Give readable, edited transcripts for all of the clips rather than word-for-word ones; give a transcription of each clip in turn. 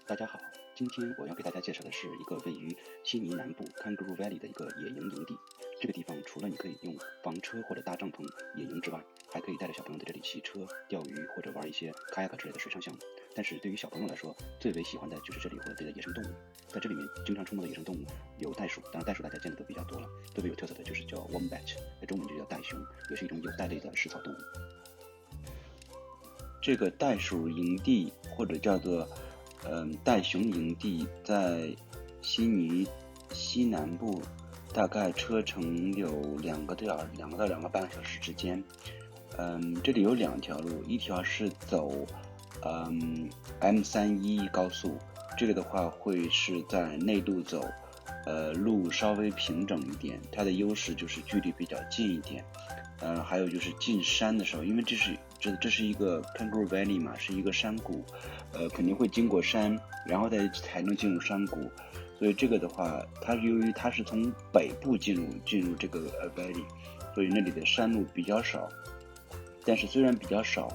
大家好，今天我要给大家介绍的是一个位于悉尼南部 Kangaroo Valley 的一个野营营地。这个地方除了你可以用房车或者搭帐篷野营之外，还可以带着小朋友在这里骑车、钓鱼或者玩一些 kayak 之类的水上项目。但是对于小朋友来说，最为喜欢的就是这里会有这个野生动物。在这里面经常出没的野生动物有袋鼠，当然袋鼠大家见的都比较多了。最为有特色的就是叫 wombat， 在中文就叫袋熊，也是一种有袋类的食草动物。这个袋鼠营地或者叫做袋熊营地在悉尼西南部，大概车程有2到2个半小时之间。这里有2条路，一条是走M31高速，这个的话会是在内陆走，路稍微平整一点，它的优势就是距离比较近一点。还有就是进山的时候，因为这是一个 Kangaroo Valley 嘛，是一个山谷，肯定会经过山，然后才能进入山谷，所以这个的话，由于它是从北部进入这个Valley， 所以那里的山路比较少，但是虽然比较少，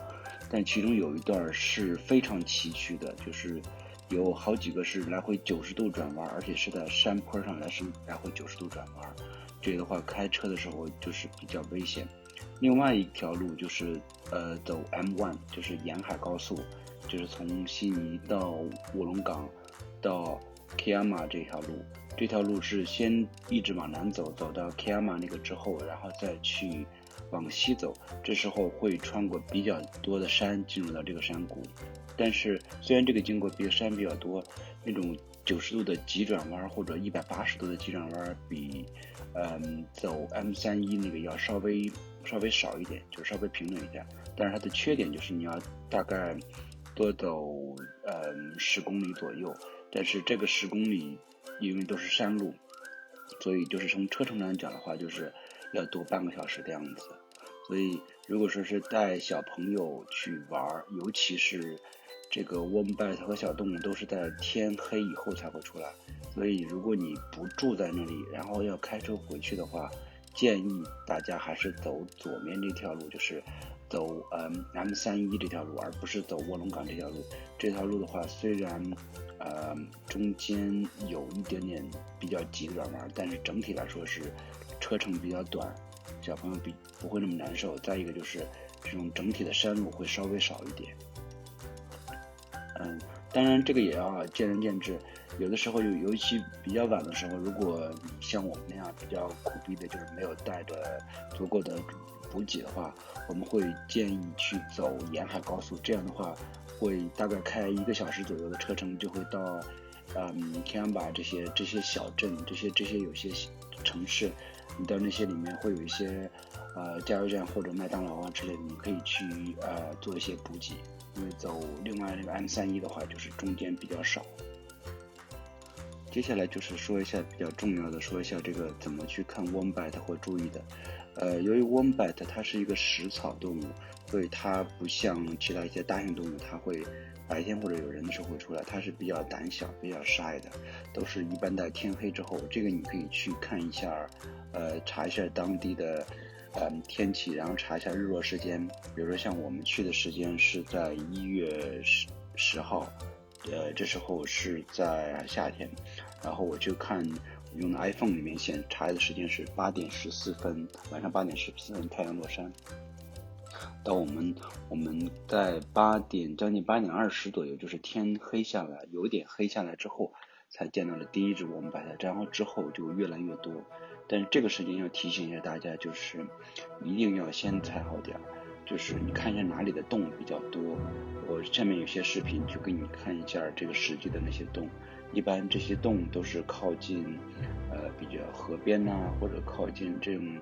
但其中有一段是非常崎岖的，就是有好几个是来回90度转弯，而且是在山坡上来回90度转弯，这个的话开车的时候就是比较危险。另外一条路就是走 M1， 就是沿海高速，就是从悉尼到卧龙岗到 Kiama 这条路是先一直往南走到 Kiama 那个之后，然后再去往西走，这时候会穿过比较多的山进入到这个山谷。但是虽然这个经过山比较多，那种90度的急转弯或者180度的急转弯比走 M31那个要稍微少一点，就是稍微平整一点。但是它的缺点就是你要大概多走10公里左右，但是这个10公里因为都是山路，所以就是从车程上讲的话，就是要多半个小时的样子。所以如果说是带小朋友去玩，尤其是这个 wombat 和小动物都是在天黑以后才会出来，所以如果你不住在那里，然后要开车回去的话，建议大家还是走左面这条路，就是走M31这条路，而不是走卧龙岗这条路。这条路的话，虽然中间有一点点比较急的转弯，但是整体来说是车程比较短，小朋友不会那么难受。再一个就是这种整体的山路会稍微少一点。当然这个也要见仁见智，有的时候尤其比较晚的时候，如果你像我们那样比较苦逼的，就是没有带着足够的补给的话，我们会建议去走沿海高速，这样的话会大概开1个小时左右的车程，就会到Kiama这些小镇，这些有些城市，你到那些里面会有一些加油站或者麦当劳啊之类的，你可以去做一些补给。因为走另外那个 M31的话，就是中间比较少。接下来就是说一下比较重要的，说一下这个怎么去看 wombat 或注意的。由于 wombat 它是一个食草动物，所以它不像其他一些大型动物，它会白天或者有人的时候会出来，它是比较胆小、比较shy的，都是一般在天黑之后。这个你可以去看一下，查一下当地的天气，然后查一下日落时间。比如说像我们去的时间是在1月10号，这时候是在夏天，然后我就看用的 iPhone 里面查的时间是8点14分，晚上8点14分太阳落山。到我们在将近8点20左右，就是天黑下来，有点黑下来之后，才见到了第一只wombat，然后之后就越来越多。但是这个时间要提醒一下大家，就是一定要先踩好点，就是你看一下哪里的洞比较多。我下面有些视频就给你看一下这个实际的那些洞。一般这些洞都是靠近比较河边或者靠近这种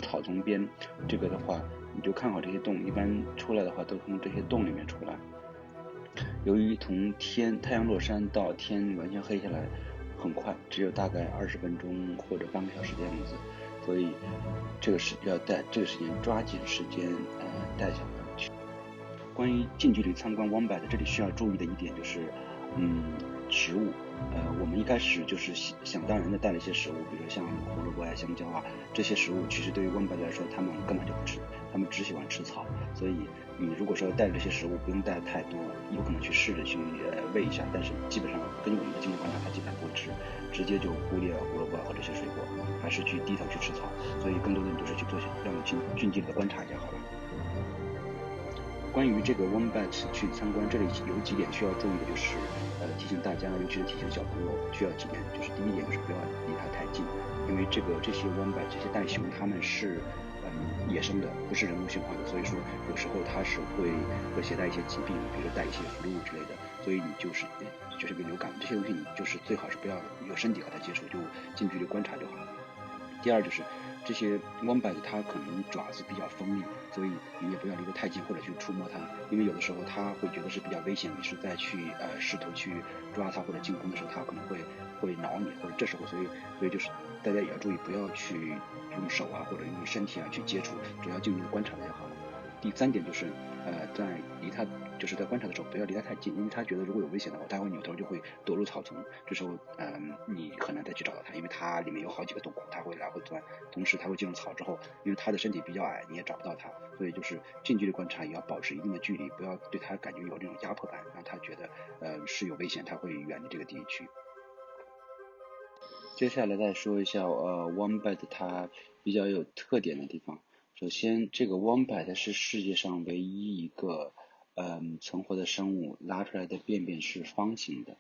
草丛边。这个的话你就看好这些洞，一般出来的话都从这些洞里面出来。由于从太阳落山到天完全黑下来很快，只有大概20分钟或者半个小时的样子，所以这个时间抓紧时间带小朋友去。关于近距离参观 wombat， 这里需要注意的一点就是食物。我们一开始就是想当然的带了一些食物，比如像胡萝卜呀、香蕉啊，这些食物其实对于Wombat来说，他们根本就不吃，他们只喜欢吃草。所以你如果说带着这些食物，不用带太多，有可能去试着去喂一下，但是基本上根据我们的经验观察，它基本上不会吃，直接就忽略了胡萝卜和这些水果，还是去低头去吃草。所以更多的你就是去做让近距离的观察一下好了。关于这个 Wombat 去参观，这里有几点需要注意的，就是提醒大家，尤其是提醒小朋友，需要几点，就是第一点就是不要离它太近，因为这些 Wombat 这些袋熊它们是野生的，不是人工驯化的，所以说有时候它是会携带一些疾病，比如说带一些 flu 之类的，所以你就是个流感这些东西，你就是最好是不要有身体和它接触，就近距离观察就好了。第二就是这些 Wombat 它可能爪子比较锋利，所以你也不要离得太近或者去触摸它，因为有的时候它会觉得是比较危险，你是在去试图去抓它或者进攻的时候，它可能会挠你，或者这时候所以就是大家也要注意，不要去用手啊或者用身体啊去接触，只要静静的观察就好了。第三点就是在离它就是在观察的时候不要离它太近，因为它觉得如果有危险的话，它会扭头就会躲入草丛，这时候你很难再去找到它，因为它里面有好几个洞口，它会来回钻，同时它会进入草之后，因为它的身体比较矮，你也找不到它，所以就是近距离观察也要保持一定的距离，不要对它感觉有这种压迫感，让它觉得是有危险，它会远离这个地区。接下来再说一下Wombat 它比较有特点的地方。首先，这个 Wombat 是世界上唯一一个存活的生物拉出来的便便是方形的。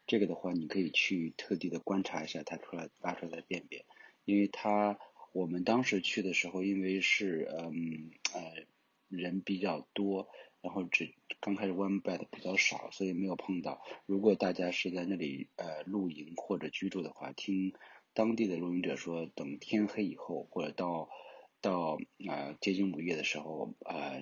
这个的话，你可以去特地的观察一下它拉出来的便便，因为我们当时去的时候，因为是人比较多，然后刚开始 Wombat 比较少，所以没有碰到。如果大家是在那里露营或者居住的话，听当地的露营者说，等天黑以后或者到接近午夜的时候，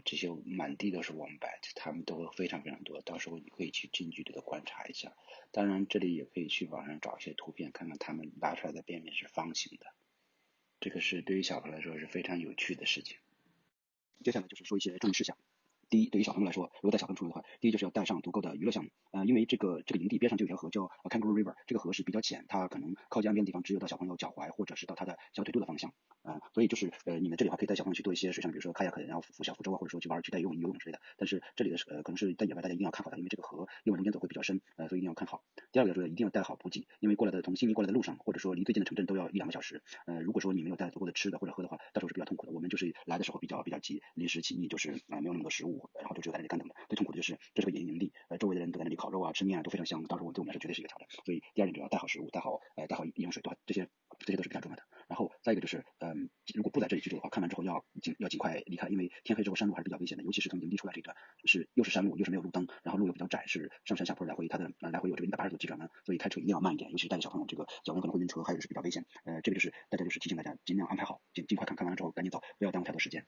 这些满地都是 Wombat， 它们都会非常非常多。到时候你可以去近距离的观察一下。当然，这里也可以去网上找一些图片，看看它们拉出来的便便是方形的。这个是对于小朋友来说是非常有趣的事情。接下来就是说一些注意事项。第一，对于小朋友来说，如果带小朋友出游的话，第一就是要带上足够的娱乐项目。因为这个营地边上就有一条河叫Kangaroo River，这个河是比较浅，它可能靠近岸边的地方只有到小朋友脚踝或者是到他的小腿肚的方向。所以就是你们这里的话可以带小朋友去做一些水上，比如说开亚克，然后小浮舟啊，或者说去带游泳之类的。但是这里的可能是在野外，大家一定要看好它，因为这个河因为往中间走会比较深，所以一定要看好。第二个就是一定要带好补给，因为从悉尼过来的路上，或者说离最近的城镇都要1-2个小时。如果说你没有带足够的吃的或者喝的话，到时候是比较痛苦的。我们就是来的时候比较急，临时起意，就是没有那么多食物，然后就只有在那里干等的。最痛苦的就是这是个野营地，周围的人都在那里烤肉啊、吃面啊，都非常香。到时候对我们来说绝对是一个挑战。所以第二点就要带好食物，带好饮用水，对吧？这些都是比较重要的。然后再一个就是如果不在这里居住的话，看完之后要尽快离开，因为天黑之后山路还是比较危险的，尤其是从营地出来这一段又是山路，又是没有路灯，然后路又比较窄，是上山下坡来回，它的来回有这个180度急转弯，所以开车一定要慢一点，尤其是带着小朋友，这个脚跟可能会晕车，还有就是比较危险。这个就是大家就是提醒大家尽量安排好，尽快看完了之后赶紧走，不要耽误太多时间。